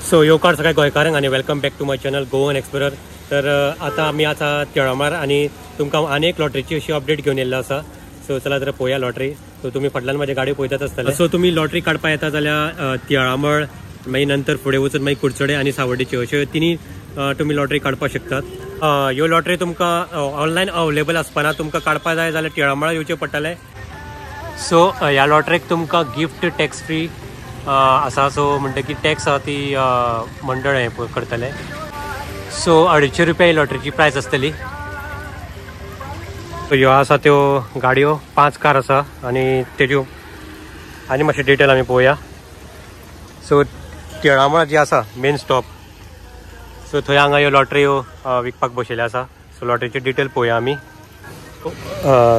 सो येवकार सगळ्या गोंयकारांक आनी welcome back to my channel Goan explorer. तर आता आमी आता तिळामार आनी तुमकां आनी एक लॉटरीची अशी अपडेट घेवन येयल्लो आसा। सो चला तर पळोवया लॉटरी। सो तुमी फाटल्यान म्हाज्या गाडी पळयतात आसतले। सो तुमी लॉटरी काडपा येता जाल्यार तिळामळ मागीर नंतर फुडें वचून मागीर कुडचडे आनी सावड्डेची अश्यो तिनी तुमी लॉटरी काडपाक शकतात। ह्यो लॉटरी तुमकां ऑनलायन अवेलेबल आसपाना, तुमकां काडपा जाय जाल्यार तिळामळ येवचें पडटलें। सो ह्या लॉटरीक तुमकां गिफ्ट टॅक्स फ्री आसा। सो म्हणटा की टॅक्स आसा ती मंडळ हें करतले। सो 250 रुपया ही लॉटरीची प्रायस आसतली। सो ह्यो आसा त्यो गाडयो 5 कार आसा आनी तेज्यो आनी मातशें डिटेल आमी पळोवया। सो तिळामळ जी आसा मेन स्टॉप, सो थंय हांगा ह्यो लॉटऱ्यो विकपाक बसयल्ले आसा। सो लॉटरीची डिटेल पळोवया आमी।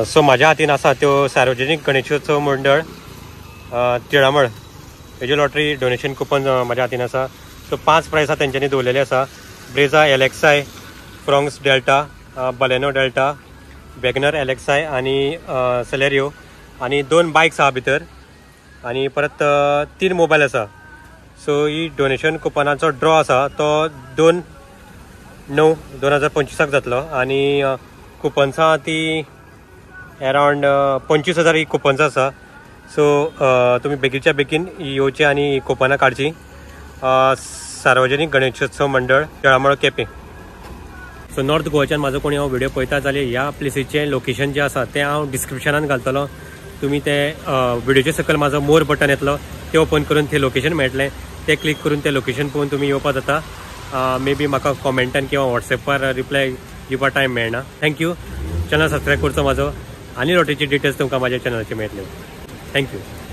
सो म्हाज्या हातीन आसा त्यो सार्वजनीक गणेशोत्सव मंडळ तिळामळ हेज्यो लॉटरी डोनेशन कुपन म्हाज्या हातीन आसा। सो 5 प्रायसां तेंच्यांनी दवरलेली आसा। Brezza LXi, Fronx Delta, Baleno Delta, WagonR LXi आनी सेलेरियो आनी 2 बायक्स आहा भितर आनी परत 3 मोबायल आसा। सो ही डोनेशन कुपनाचो ड्रॉ आसा तो 2/9/2025 जातलो आनी कुपन्सां ती अरावंड 25,000 ही कुपन्स आसा। सो तुमी बेगीच्या बेगीन येवचे आनी कुपनां काडची। सार्वजनीक गणेशोत्सव मंडळ तिळामळ केपें। सो नॉर्थ गोवाच्यान म्हाजो कोणी व्हिडिओ पळयता जाल्यार ह्या प्लेसीचें लोकेशन जें आसा तें हांव डिस्क्रिप्शनान घालतलो। तुमी ते व्हिडिओचे सकयल म्हाजो मोर बटन येतलो, ते ओपन करून ते लोकेशन मेळटलें, ते क्लिक करून ते लोकेशन पळोवन तुमी येवपा जाता। मे बी म्हाका कॉमेंटान किंवा वॉट्सॅपार रिप्लाय दिवपा टायम मेळना। थँक्यू। चॅनल सबस्क्रायब करचो म्हाजो आनी लॉटरीची डिटेल्स तुमकां म्हाज्या चॅनलाचेर मेळटल्यो। थँक्यू।